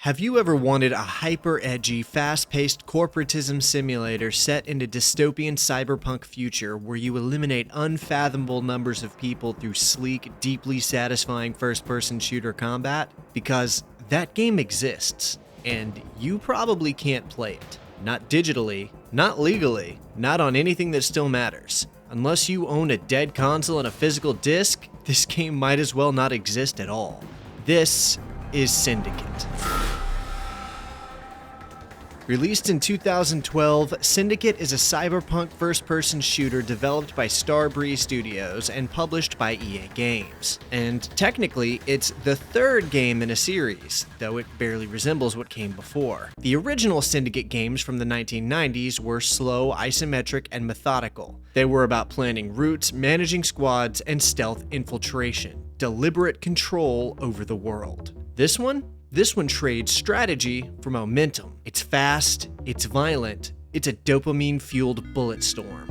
Have you ever wanted a hyper-edgy, fast-paced corporatism simulator set in a dystopian cyberpunk future where you eliminate unfathomable numbers of people through sleek, deeply satisfying first-person shooter combat? Because that game exists, and you probably can't play it. Not digitally, not legally, not on anything that still matters. Unless you own a dead console and a physical disc, this game might as well not exist at all. This is Syndicate. Released in 2012, Syndicate is a cyberpunk first-person shooter developed by Starbreeze Studios and published by EA Games. And technically, it's the third game in a series, though it barely resembles what came before. The original Syndicate games from the 1990s were slow, isometric, and methodical. They were about planning routes, managing squads, and stealth infiltration. Deliberate control over the world. This one trades strategy for momentum. It's fast, it's violent, it's a dopamine-fueled bullet storm.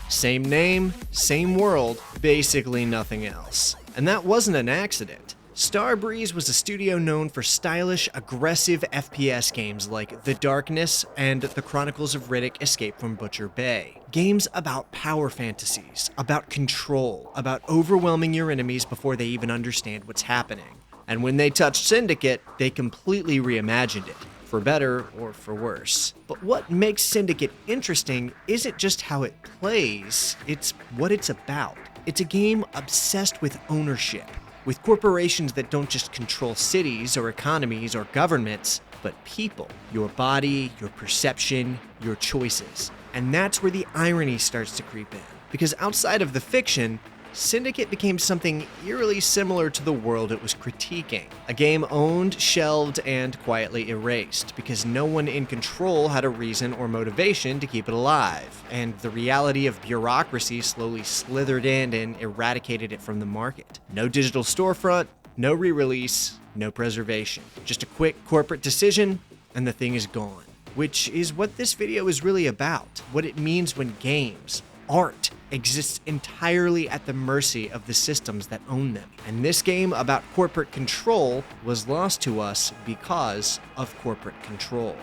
Same name, same world, basically nothing else. And that wasn't an accident. Starbreeze was a studio known for stylish, aggressive FPS games like The Darkness and The Chronicles of Riddick: Escape from Butcher Bay. Games about power fantasies, about control, about overwhelming your enemies before they even understand what's happening. And when they touched Syndicate, they completely reimagined it, for better or for worse. But what makes Syndicate interesting isn't just how it plays, it's what it's about. It's a game obsessed with ownership. With corporations that don't just control cities or economies or governments, but people. Your body, your perception, your choices. And that's where the irony starts to creep in. Because outside of the fiction, Syndicate became something eerily similar to the world it was critiquing. A game owned, shelved, and quietly erased, because no one in control had a reason or motivation to keep it alive, and the reality of bureaucracy slowly slithered in and eradicated it from the market. No digital storefront, no re-release, no preservation. Just a quick corporate decision, and the thing is gone. Which is what this video is really about, what it means when games, art, exists entirely at the mercy of the systems that own them. And this game about corporate control was lost to us because of corporate control.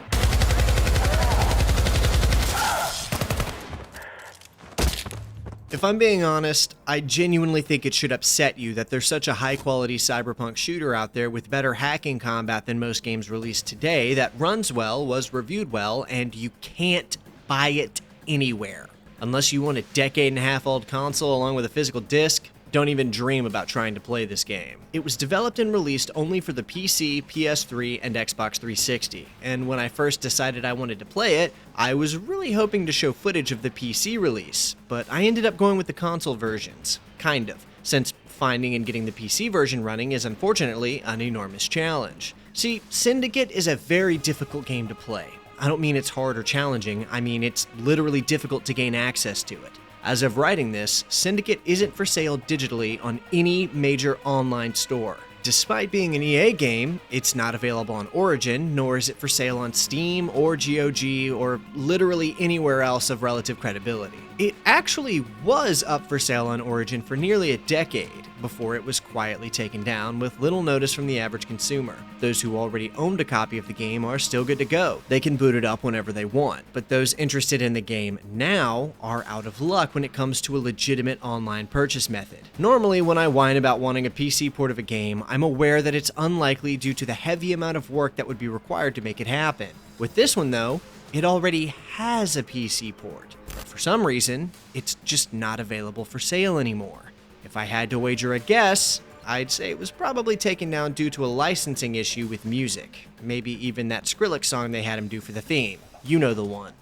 If I'm being honest, I genuinely think it should upset you that there's such a high-quality cyberpunk shooter out there with better hacking combat than most games released today that runs well, was reviewed well, and you can't buy it anywhere. Unless you own a decade-and-a-half-old console along with a physical disc, don't even dream about trying to play this game. It was developed and released only for the PC, PS3, and Xbox 360, and when I first decided I wanted to play it, I was really hoping to show footage of the PC release, but I ended up going with the console versions. Kind of, since finding and getting the PC version running is unfortunately an enormous challenge. See, Syndicate is a very difficult game to play. I don't mean it's hard or challenging, I mean it's literally difficult to gain access to it. As of writing this, Syndicate isn't for sale digitally on any major online store. Despite being an EA game, it's not available on Origin, nor is it for sale on Steam or GOG or literally anywhere else of relative credibility. It actually was up for sale on Origin for nearly a decade before it was quietly taken down with little notice from the average consumer. Those who already owned a copy of the game are still good to go. They can boot it up whenever they want, but those interested in the game now are out of luck when it comes to a legitimate online purchase method. Normally, when I whine about wanting a PC port of a game, I'm aware that it's unlikely due to the heavy amount of work that would be required to make it happen. With this one though, it already has a PC port, but for some reason, it's just not available for sale anymore. If I had to wager a guess, I'd say it was probably taken down due to a licensing issue with music. Maybe even that Skrillex song they had him do for the theme. You know the one.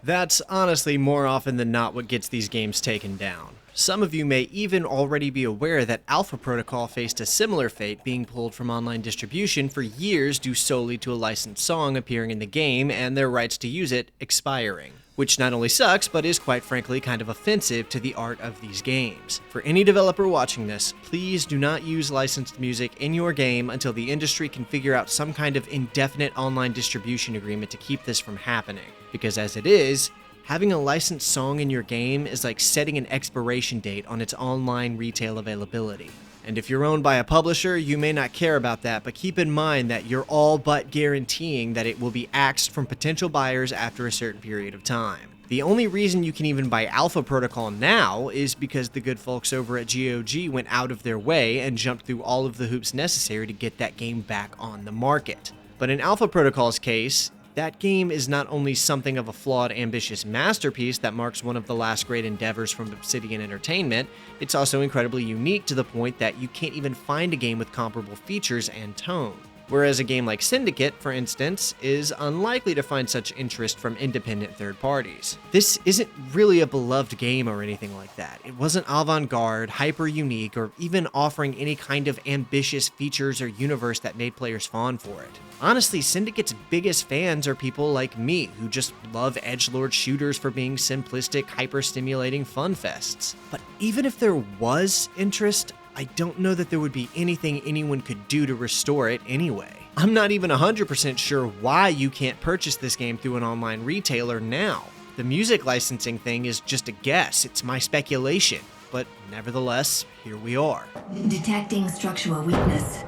That's honestly more often than not what gets these games taken down. Some of you may even already be aware that Alpha Protocol faced a similar fate, being pulled from online distribution for years due solely to a licensed song appearing in the game and their rights to use it expiring. which not only sucks, but is quite frankly kind of offensive to the art of these games. For any developer watching this, please do not use licensed music in your game until the industry can figure out some kind of indefinite online distribution agreement to keep this from happening. Because as it is, having a licensed song in your game is like setting an expiration date on its online retail availability. And if you're owned by a publisher, you may not care about that, but keep in mind that you're all but guaranteeing that it will be axed from potential buyers after a certain period of time. The only reason you can even buy Alpha Protocol now is because the good folks over at GOG went out of their way and jumped through all of the hoops necessary to get that game back on the market. But in Alpha Protocol's case, that game is not only something of a flawed, ambitious masterpiece that marks one of the last great endeavors from Obsidian Entertainment, it's also incredibly unique to the point that you can't even find a game with comparable features and tone. Whereas a game like Syndicate, for instance, is unlikely to find such interest from independent third parties. This isn't really a beloved game or anything like that. It wasn't avant-garde, hyper-unique, or even offering any kind of ambitious features or universe that made players fawn for it. Honestly, Syndicate's biggest fans are people like me, who just love edgelord shooters for being simplistic, hyper-stimulating fun fests. But even if there was interest, I don't know that there would be anything anyone could do to restore it anyway. I'm not even 100% sure why you can't purchase this game through an online retailer now. The music licensing thing is just a guess, it's my speculation, but nevertheless, here we are. Detecting structural weakness.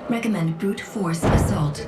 Recommend brute force assault.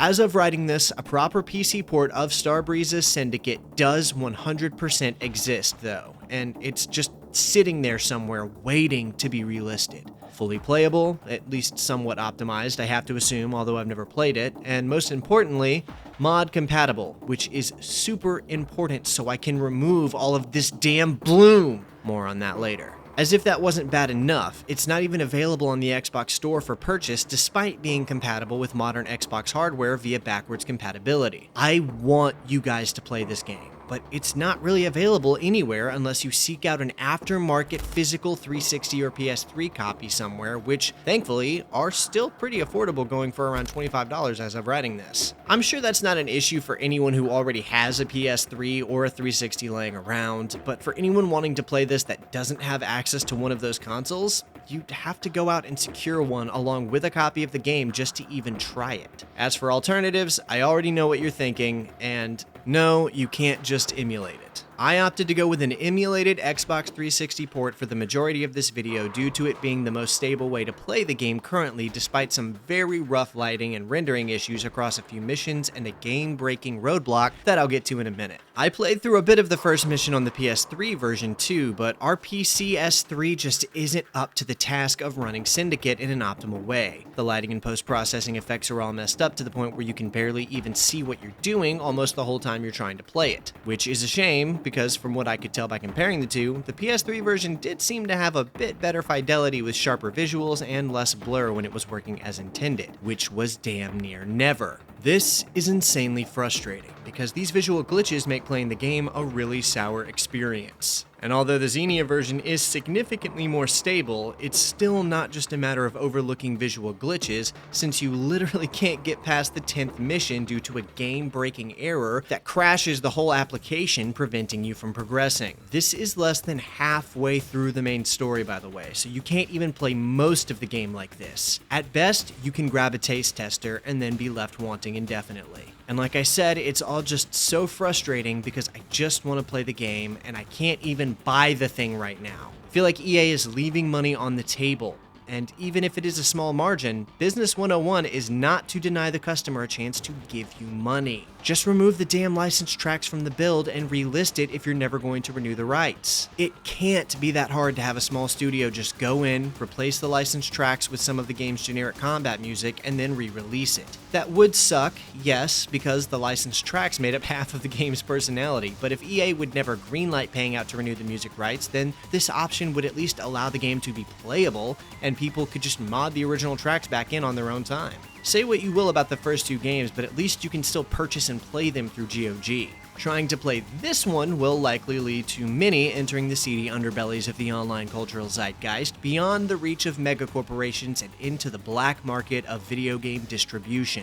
As of writing this, a proper PC port of Starbreeze's Syndicate does 100% exist though, and it's just sitting there somewhere waiting to be relisted. Fully playable, at least somewhat optimized, I have to assume, although I've never played it, and most importantly, mod compatible, which is super important so I can remove all of this damn bloom. More on that later. As if that wasn't bad enough, it's not even available on the Xbox Store for purchase despite being compatible with modern Xbox hardware via backwards compatibility. I want you guys to play this game, but it's not really available anywhere unless you seek out an aftermarket physical 360 or PS3 copy somewhere, which thankfully are still pretty affordable, going for around $25 as of writing this. I'm sure that's not an issue for anyone who already has a PS3 or a 360 laying around, but for anyone wanting to play this that doesn't have access to one of those consoles, you'd have to go out and secure one along with a copy of the game just to even try it. As for alternatives, I already know what you're thinking, and no, you can't just emulate it. I opted to go with an emulated Xbox 360 port for the majority of this video due to it being the most stable way to play the game currently, despite some very rough lighting and rendering issues across a few missions and a game-breaking roadblock that I'll get to in a minute. I played through a bit of the first mission on the PS3 version too, but our PC S3 just isn't up to the task of running Syndicate in an optimal way. The lighting and post-processing effects are all messed up to the point where you can barely even see what you're doing almost the whole time you're trying to play it, which is a shame because from what I could tell by comparing the two, the PS3 version did seem to have a bit better fidelity with sharper visuals and less blur when it was working as intended, which was damn near never. This is insanely frustrating because these visual glitches make playing the game a really sour experience. And although the Xenia version is significantly more stable, it's still not just a matter of overlooking visual glitches, since you literally can't get past the 10th mission due to a game-breaking error that crashes the whole application, preventing you from progressing. This is less than halfway through the main story, by the way, so you can't even play most of the game like this. At best, you can grab a taste tester and then be left wanting indefinitely. And like I said, it's all just so frustrating because I just want to play the game and I can't even buy the thing right now. I feel like EA is leaving money on the table. And even if it is a small margin, Business 101 is not to deny the customer a chance to give you money. Just remove the damn licensed tracks from the build and relist it if you're never going to renew the rights. It can't be that hard to have a small studio just go in, replace the licensed tracks with some of the game's generic combat music, and then re-release it. That would suck, yes, because the licensed tracks made up half of the game's personality, but if EA would never greenlight paying out to renew the music rights, then this option would at least allow the game to be playable, and people could just mod the original tracks back in on their own time. Say what you will about the first two games, but at least you can still purchase and play them through GOG. Trying to play this one will likely lead to many entering the seedy underbellies of the online cultural zeitgeist beyond the reach of megacorporations and into the black market of video game distribution.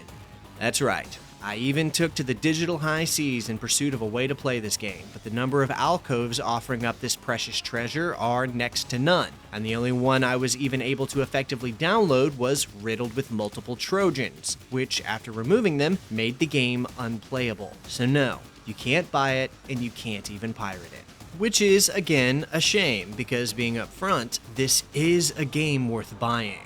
That's right. I even took to the digital high seas in pursuit of a way to play this game, but the number of alcoves offering up this precious treasure are next to none, and the only one I was even able to effectively download was riddled with multiple Trojans, which, after removing them, made the game unplayable. So no, you can't buy it, and you can't even pirate it. Which is, again, a shame, because being upfront, this is a game worth buying.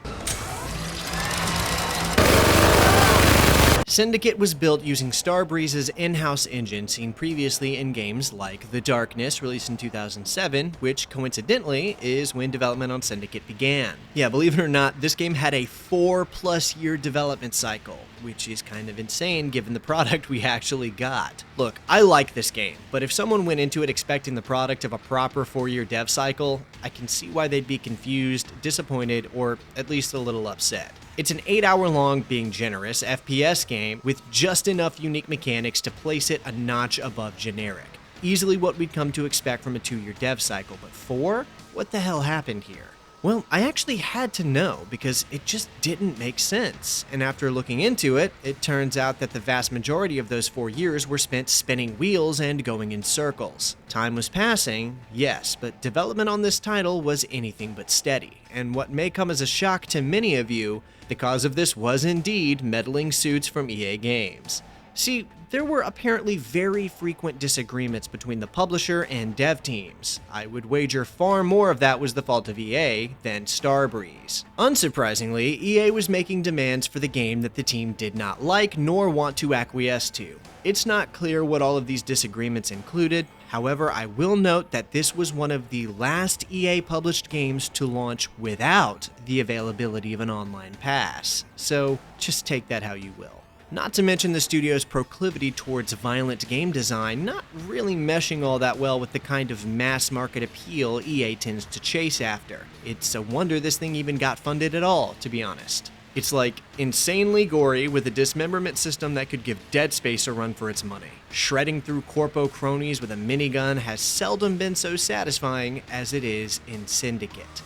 Syndicate was built using Starbreeze's in-house engine seen previously in games like The Darkness, released in 2007, which coincidentally is when development on Syndicate began. Yeah, believe it or not, this game had a 4+ year development cycle, which is kind of insane given the product we actually got. Look, I like this game, but if someone went into it expecting the product of a proper 4-year dev cycle, I can see why they'd be confused, disappointed, or at least a little upset. It's an 8-hour-long, being generous, FPS game with just enough unique mechanics to place it a notch above generic. Easily what we'd come to expect from a 2-year dev cycle, but 4? What the hell happened here? Well, I actually had to know because it just didn't make sense. And after looking into it, it turns out that the vast majority of those 4 years were spent spinning wheels and going in circles. Time was passing, yes, but development on this title was anything but steady. And what may come as a shock to many of you, the cause of this was indeed meddling suits from EA Games. See, there were apparently very frequent disagreements between the publisher and dev teams. I would wager far more of that was the fault of EA than Starbreeze. Unsurprisingly, EA was making demands for the game that the team did not like nor want to acquiesce to. It's not clear what all of these disagreements included. However, I will note that this was one of the last EA-published games to launch without the availability of an online pass. So just take that how you will. Not to mention the studio's proclivity towards violent game design not really meshing all that well with the kind of mass market appeal EA tends to chase after. It's a wonder this thing even got funded at all, to be honest. It's like insanely gory with a dismemberment system that could give Dead Space a run for its money. Shredding through corpo cronies with a minigun has seldom been so satisfying as it is in Syndicate.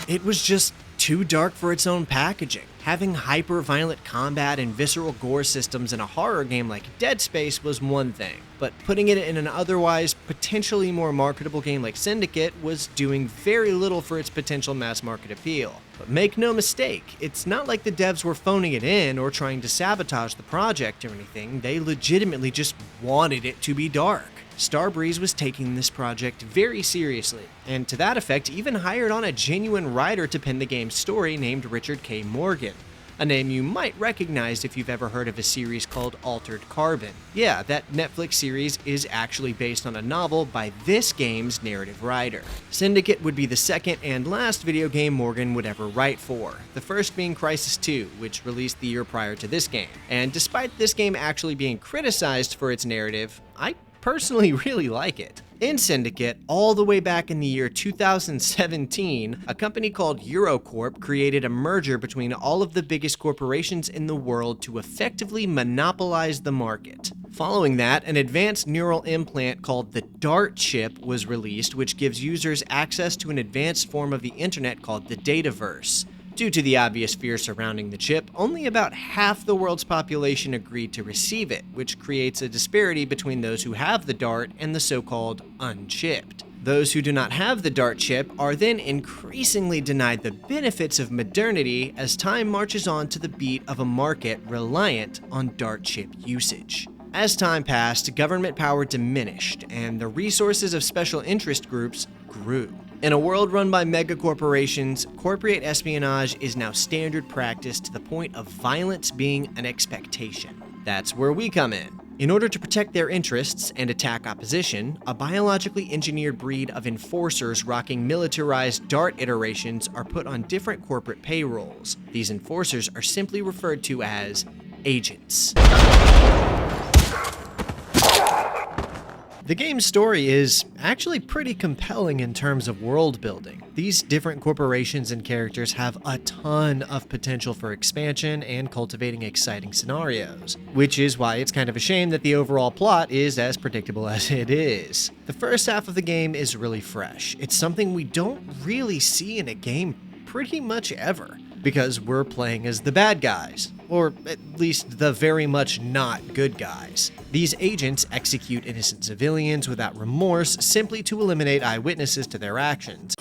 It was just too dark for its own packaging. Having hyper-violent combat and visceral gore systems in a horror game like Dead Space was one thing, but putting it in an otherwise potentially more marketable game like Syndicate was doing very little for its potential mass market appeal. But make no mistake, it's not like the devs were phoning it in or trying to sabotage the project or anything. They legitimately just wanted it to be dark. Starbreeze was taking this project very seriously, and to that effect even hired on a genuine writer to pen the game's story named Richard K. Morgan, a name you might recognize if you've ever heard of a series called Altered Carbon. Yeah, that Netflix series is actually based on a novel by this game's narrative writer. Syndicate would be the second and last video game Morgan would ever write for, the first being Crysis 2, which released the year prior to this game. And despite this game actually being criticized for its narrative, I personally really like it. In Syndicate, all the way back in the year 2017, a company called Eurocorp created a merger between all of the biggest corporations in the world to effectively monopolize the market. Following that, an advanced neural implant called the DART chip was released, which gives users access to an advanced form of the internet called the Dataverse. Due to the obvious fear surrounding the chip, only about half the world's population agreed to receive it, which creates a disparity between those who have the DART and the so-called unchipped. Those who do not have the DART chip are then increasingly denied the benefits of modernity as time marches on to the beat of a market reliant on DART chip usage. As time passed, government power diminished, and the resources of special interest groups grew. In a world run by megacorporations, corporate espionage is now standard practice to the point of violence being an expectation. That's where we come in. In order to protect their interests and attack opposition, a biologically engineered breed of enforcers rocking militarized DART iterations are put on different corporate payrolls. These enforcers are simply referred to as agents. The game's story is actually pretty compelling in terms of world building. These different corporations and characters have a ton of potential for expansion and cultivating exciting scenarios, which is why it's kind of a shame that the overall plot is as predictable as it is. The first half of the game is really fresh. It's something we don't really see in a game pretty much ever, because we're playing as the bad guys, or at least the very much not good guys. These agents execute innocent civilians without remorse simply to eliminate eyewitnesses to their actions.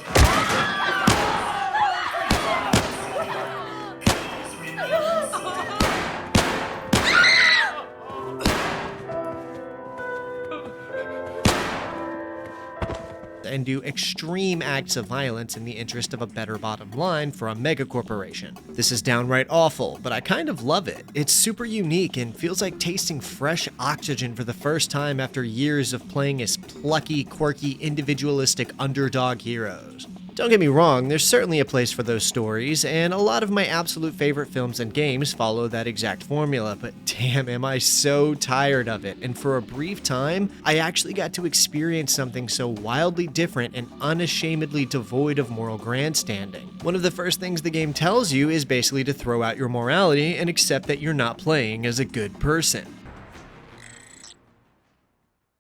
And do extreme acts of violence in the interest of a better bottom line for a mega corporation. This is downright awful, but I kind of love it. It's super unique and feels like tasting fresh oxygen for the first time after years of playing as plucky, quirky, individualistic underdog heroes. Don't get me wrong, there's certainly a place for those stories, and a lot of my absolute favorite films and games follow that exact formula, but damn, am I so tired of it. And for a brief time, I actually got to experience something so wildly different and unashamedly devoid of moral grandstanding. One of the first things the game tells you is basically to throw out your morality and accept that you're not playing as a good person.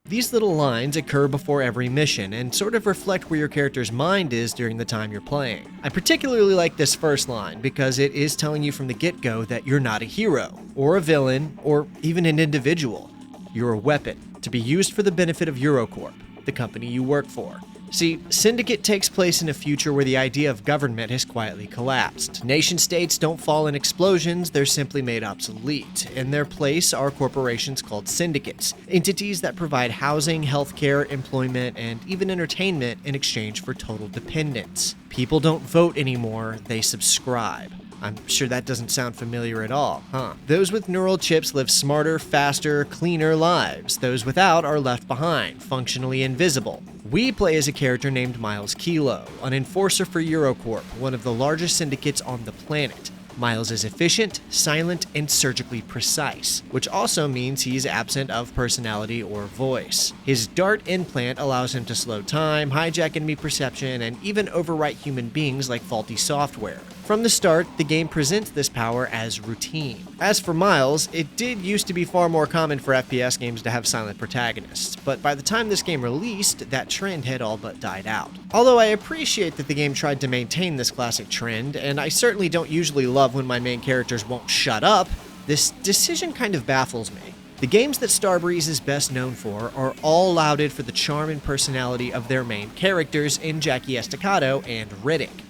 These little lines occur before every mission and sort of reflect where your character's mind is during the time you're playing. I particularly like this first line because it is telling you from the get-go that you're not a hero, or a villain, or even an individual. You're a weapon, to be used for the benefit of Eurocorp, the company you work for. See, Syndicate takes place in a future where the idea of government has quietly collapsed. Nation-states don't fall in explosions, they're simply made obsolete. In their place are corporations called syndicates, entities that provide housing, healthcare, employment, and even entertainment in exchange for total dependence. People don't vote anymore, they subscribe. I'm sure that doesn't sound familiar at all, huh? Those with neural chips live smarter, faster, cleaner lives. Those without are left behind, functionally invisible. We play as a character named Miles Kilo, an enforcer for Eurocorp, one of the largest syndicates on the planet. Miles is efficient, silent, and surgically precise, which also means he's absent of personality or voice. His DART implant allows him to slow time, hijack enemy perception, and even overwrite human beings like faulty software. From the start, the game presents this power as routine. As for Miles, it did used to be far more common for FPS games to have silent protagonists, but by the time this game released, that trend had all but died out. Although I appreciate that the game tried to maintain this classic trend, and I certainly don't usually love when my main characters won't shut up, this decision kind of baffles me. The games that Starbreeze is best known for are all lauded for the charm and personality of their main characters in Jackie Estacado and Riddick.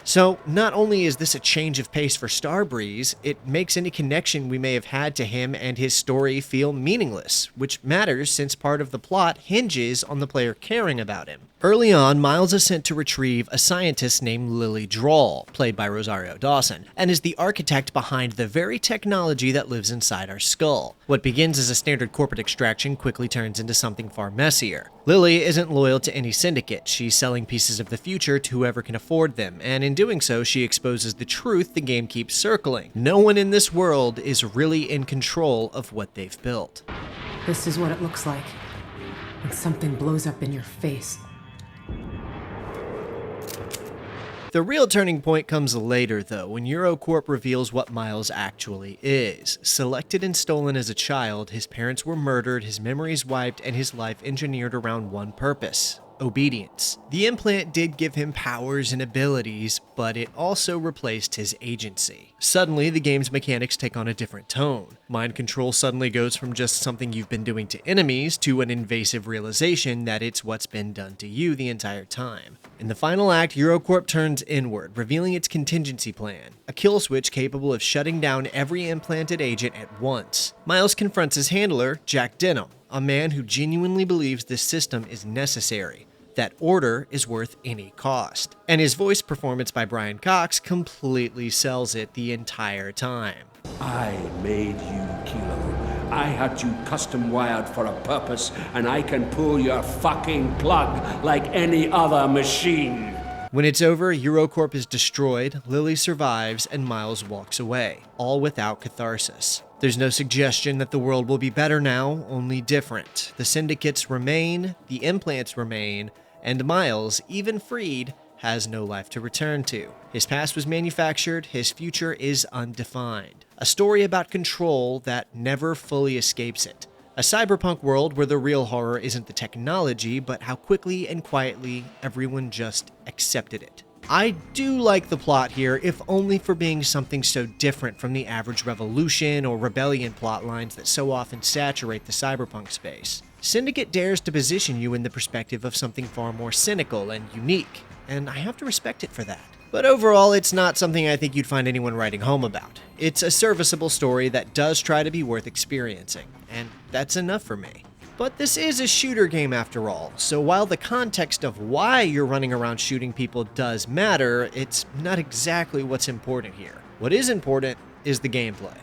So, not only is this a change of pace for Starbreeze, it makes any connection we may have had to him and his story feel meaningless, which matters since part of the plot hinges on the player caring about him. Early on, Miles is sent to retrieve a scientist named Lily Droll, played by Rosario Dawson, and is the architect behind the very technology that lives inside our skull. What begins as a standard corporate extraction quickly turns into something far messier. Lily isn't loyal to any syndicate, she's selling pieces of the future to whoever can afford them, and in doing so, she exposes the truth the game keeps circling. No one in this world is really in control of what they've built. This is what it looks like when something blows up in your face. The real turning point comes later, though, when Eurocorp reveals what Miles actually is. Selected and stolen as a child, his parents were murdered, his memories wiped, and his life engineered around one purpose: obedience. The implant did give him powers and abilities, but it also replaced his agency. Suddenly, the game's mechanics take on a different tone. Mind control suddenly goes from just something you've been doing to enemies to an invasive realization that it's what's been done to you the entire time. In the final act, Eurocorp turns inward, revealing its contingency plan, a kill switch capable of shutting down every implanted agent at once. Miles confronts his handler, Jack Denham, a man who genuinely believes this system is necessary, that order is worth any cost. And his voice performance by Brian Cox completely sells it the entire time. I made you, Kilo. I had you custom wired for a purpose, and I can pull your fucking plug like any other machine. When it's over, Eurocorp is destroyed, Lily survives, and Miles walks away, all without catharsis. There's no suggestion that the world will be better now, only different. The syndicates remain, the implants remain, and Miles, even freed, has no life to return to. His past was manufactured, his future is undefined. A story about control that never fully escapes it. A cyberpunk world where the real horror isn't the technology, but how quickly and quietly everyone just accepted it. I do like the plot here, if only for being something so different from the average revolution or rebellion plot lines that so often saturate the cyberpunk space. Syndicate dares to position you in the perspective of something far more cynical and unique, and I have to respect it for that. But overall, it's not something I think you'd find anyone writing home about. It's a serviceable story that does try to be worth experiencing, and that's enough for me. But this is a shooter game after all, so while the context of why you're running around shooting people does matter, it's not exactly what's important here. What is important is the gameplay.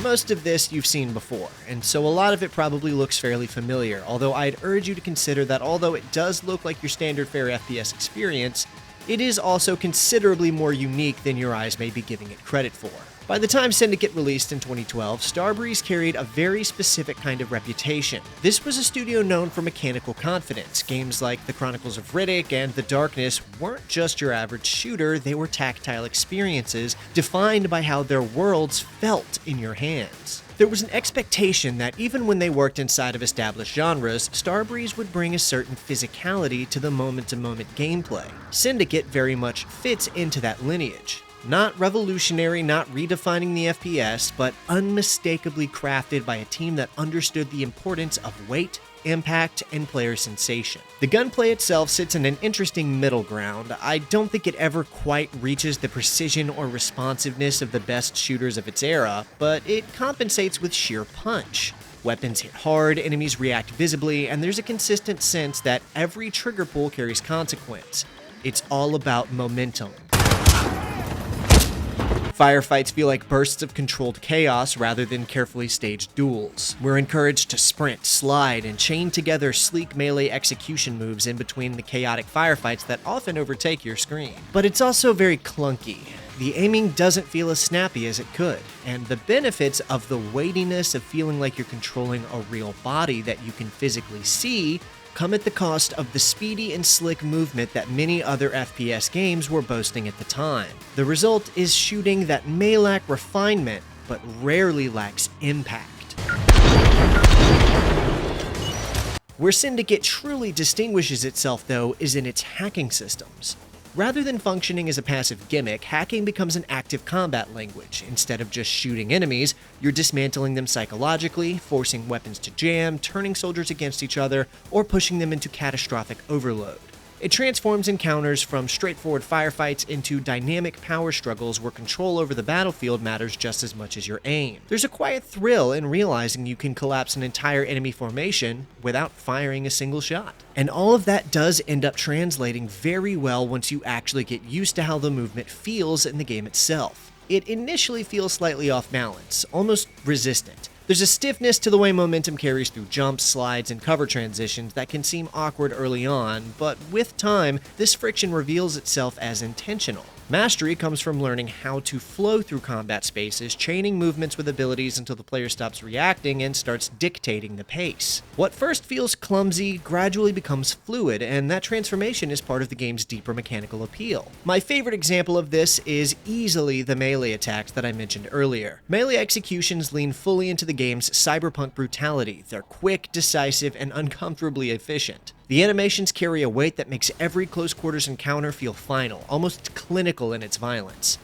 Most of this you've seen before, and so a lot of it probably looks fairly familiar, although I'd urge you to consider that although it does look like your standard fare FPS experience, it is also considerably more unique than your eyes may be giving it credit for. By the time Syndicate released in 2012, Starbreeze carried a very specific kind of reputation. This was a studio known for mechanical confidence. Games like The Chronicles of Riddick and The Darkness weren't just your average shooter, they were tactile experiences defined by how their worlds felt in your hands. There was an expectation that even when they worked inside of established genres, Starbreeze would bring a certain physicality to the moment-to-moment gameplay. Syndicate very much fits into that lineage. Not revolutionary, not redefining the FPS, but unmistakably crafted by a team that understood the importance of weight, impact, and player sensation. The gunplay itself sits in an interesting middle ground. I don't think it ever quite reaches the precision or responsiveness of the best shooters of its era, but it compensates with sheer punch. Weapons hit hard, enemies react visibly, and there's a consistent sense that every trigger pull carries consequence. It's all about momentum. Firefights feel like bursts of controlled chaos rather than carefully staged duels. We're encouraged to sprint, slide, and chain together sleek melee execution moves in between the chaotic firefights that often overtake your screen. But it's also very clunky. The aiming doesn't feel as snappy as it could, and the benefits of the weightiness of feeling like you're controlling a real body that you can physically see come at the cost of the speedy and slick movement that many other FPS games were boasting at the time. The result is shooting that may lack refinement, but rarely lacks impact. Where Syndicate truly distinguishes itself, though, is in its hacking systems. Rather than functioning as a passive gimmick, hacking becomes an active combat language. Instead of just shooting enemies, you're dismantling them psychologically, forcing weapons to jam, turning soldiers against each other, or pushing them into catastrophic overload. It transforms encounters from straightforward firefights into dynamic power struggles where control over the battlefield matters just as much as your aim. There's a quiet thrill in realizing you can collapse an entire enemy formation without firing a single shot. And all of that does end up translating very well once you actually get used to how the movement feels in the game itself. It initially feels slightly off balance, almost resistant. There's a stiffness to the way momentum carries through jumps, slides, and cover transitions that can seem awkward early on, but with time, this friction reveals itself as intentional. Mastery comes from learning how to flow through combat spaces, chaining movements with abilities until the player stops reacting and starts dictating the pace. What first feels clumsy gradually becomes fluid, and that transformation is part of the game's deeper mechanical appeal. My favorite example of this is easily the melee attacks that I mentioned earlier. Melee executions lean fully into the game's cyberpunk brutality. They're quick, decisive, and uncomfortably efficient. The animations carry a weight that makes every close quarters encounter feel final, almost clinical in its violence.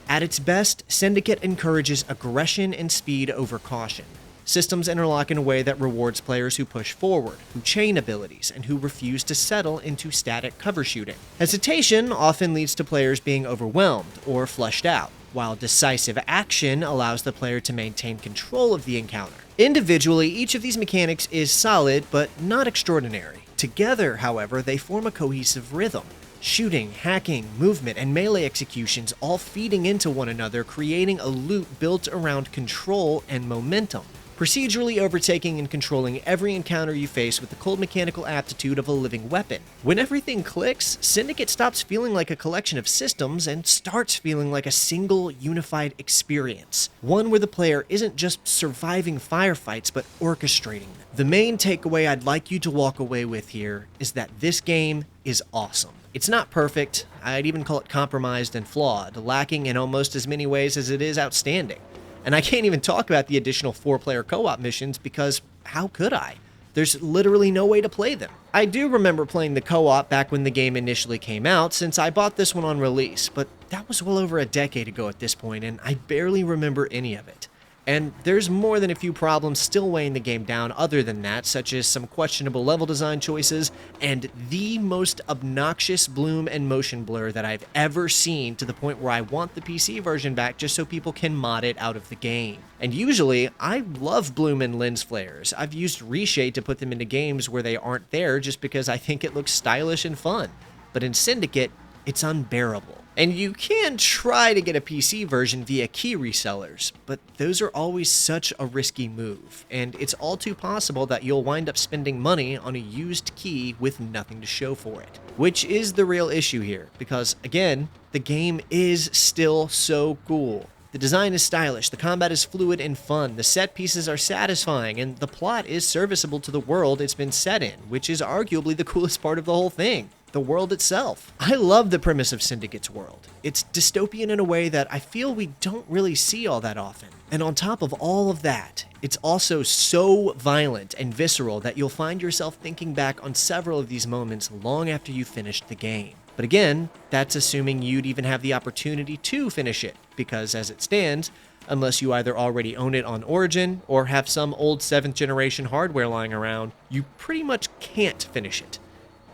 At its best, Syndicate encourages aggression and speed over caution. Systems interlock in a way that rewards players who push forward, who chain abilities, and who refuse to settle into static cover shooting. Hesitation often leads to players being overwhelmed or flushed out, while decisive action allows the player to maintain control of the encounter. Individually, each of these mechanics is solid, but not extraordinary. Together, however, they form a cohesive rhythm. Shooting, hacking, movement, and melee executions all feeding into one another, creating a loop built around control and momentum. Procedurally overtaking and controlling every encounter you face with the cold mechanical aptitude of a living weapon. When everything clicks, Syndicate stops feeling like a collection of systems and starts feeling like a single, unified experience. One where the player isn't just surviving firefights, but orchestrating them. The main takeaway I'd like you to walk away with here is that this game is awesome. It's not perfect, I'd even call it compromised and flawed, lacking in almost as many ways as it is outstanding. And I can't even talk about the additional 4-player co-op missions because how could I? There's literally no way to play them. I do remember playing the co-op back when the game initially came out, since I bought this one on release, but that was well over a decade ago at this point, and I barely remember any of it. And there's more than a few problems still weighing the game down other than that, such as some questionable level design choices, and the most obnoxious bloom and motion blur that I've ever seen, to the point where I want the PC version back just so people can mod it out of the game. And usually, I love bloom and lens flares. I've used reshade to put them into games where they aren't there just because I think it looks stylish and fun. But in Syndicate, it's unbearable. And you can try to get a PC version via key resellers, but those are always such a risky move, and it's all too possible that you'll wind up spending money on a used key with nothing to show for it. Which is the real issue here, because again, the game is still so cool. The design is stylish, the combat is fluid and fun, the set pieces are satisfying, and the plot is serviceable to the world it's been set in, which is arguably the coolest part of the whole thing. The world itself. I love the premise of Syndicate's world. It's dystopian in a way that I feel we don't really see all that often. And on top of all of that, it's also so violent and visceral that you'll find yourself thinking back on several of these moments long after you've finished the game. But again, that's assuming you'd even have the opportunity to finish it, because as it stands, unless you either already own it on Origin or have some old 7th generation hardware lying around, you pretty much can't finish it.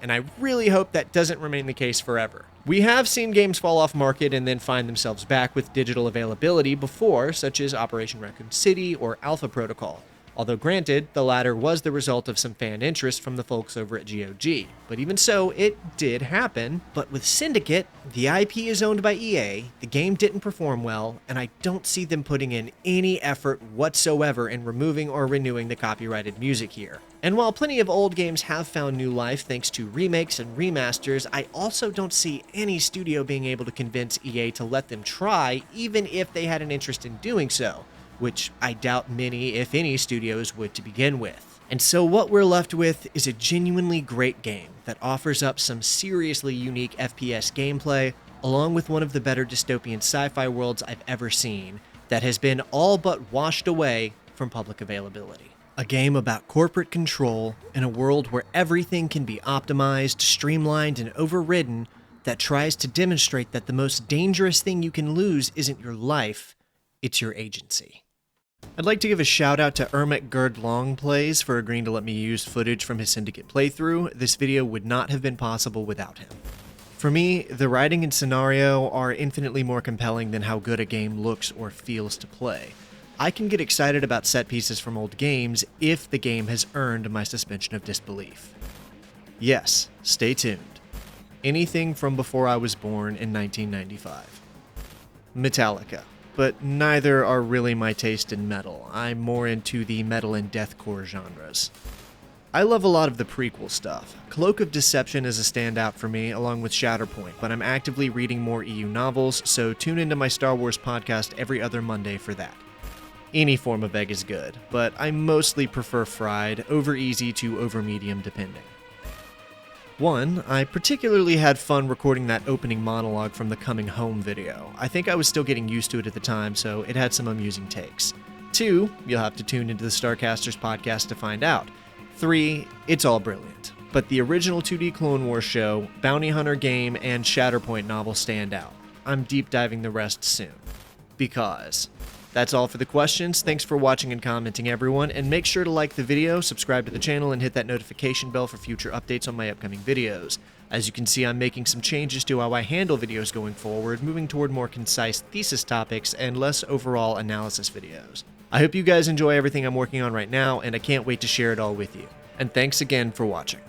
And I really hope that doesn't remain the case forever. We have seen games fall off market and then find themselves back with digital availability before, such as Operation Raccoon City or Alpha Protocol. Although granted, the latter was the result of some fan interest from the folks over at GOG. But even so, it did happen. But with Syndicate, the IP is owned by EA, the game didn't perform well, and I don't see them putting in any effort whatsoever in removing or renewing the copyrighted music here. And while plenty of old games have found new life thanks to remakes and remasters, I also don't see any studio being able to convince EA to let them try, even if they had an interest in doing so, which I doubt many, if any, studios would to begin with. And so what we're left with is a genuinely great game that offers up some seriously unique FPS gameplay, along with one of the better dystopian sci-fi worlds I've ever seen, that has been all but washed away from public availability. A game about corporate control in a world where everything can be optimized, streamlined, and overridden, that tries to demonstrate that the most dangerous thing you can lose isn't your life, it's your agency. I'd like to give a shout out to Ermic Gerd Longplays for agreeing to let me use footage from his Syndicate playthrough. This video would not have been possible without him. For me, the writing and scenario are infinitely more compelling than how good a game looks or feels to play. I can get excited about set pieces from old games if the game has earned my suspension of disbelief. Yes, stay tuned. Anything from before I was born in 1995. Metallica. But neither are really my taste in metal. I'm more into the metal and deathcore genres. I love a lot of the prequel stuff. Cloak of Deception is a standout for me, along with Shatterpoint, but I'm actively reading more EU novels, so tune into my Star Wars podcast every other Monday for that. Any form of egg is good, but I mostly prefer fried, over easy to over medium depending. One, I particularly had fun recording that opening monologue from the Coming Home video. I think I was still getting used to it at the time, so it had some amusing takes. 2, you'll have to tune into the Starcasters podcast to find out. 3, it's all brilliant. But the original 2D Clone Wars show, Bounty Hunter game, and Shatterpoint novel stand out. I'm deep diving the rest soon. Because. That's all for the questions. Thanks for watching and commenting, everyone, and make sure to like the video, subscribe to the channel, and hit that notification bell for future updates on my upcoming videos. As you can see, I'm making some changes to how I handle videos going forward, moving toward more concise thesis topics and less overall analysis videos. I hope you guys enjoy everything I'm working on right now, and I can't wait to share it all with you. And thanks again for watching.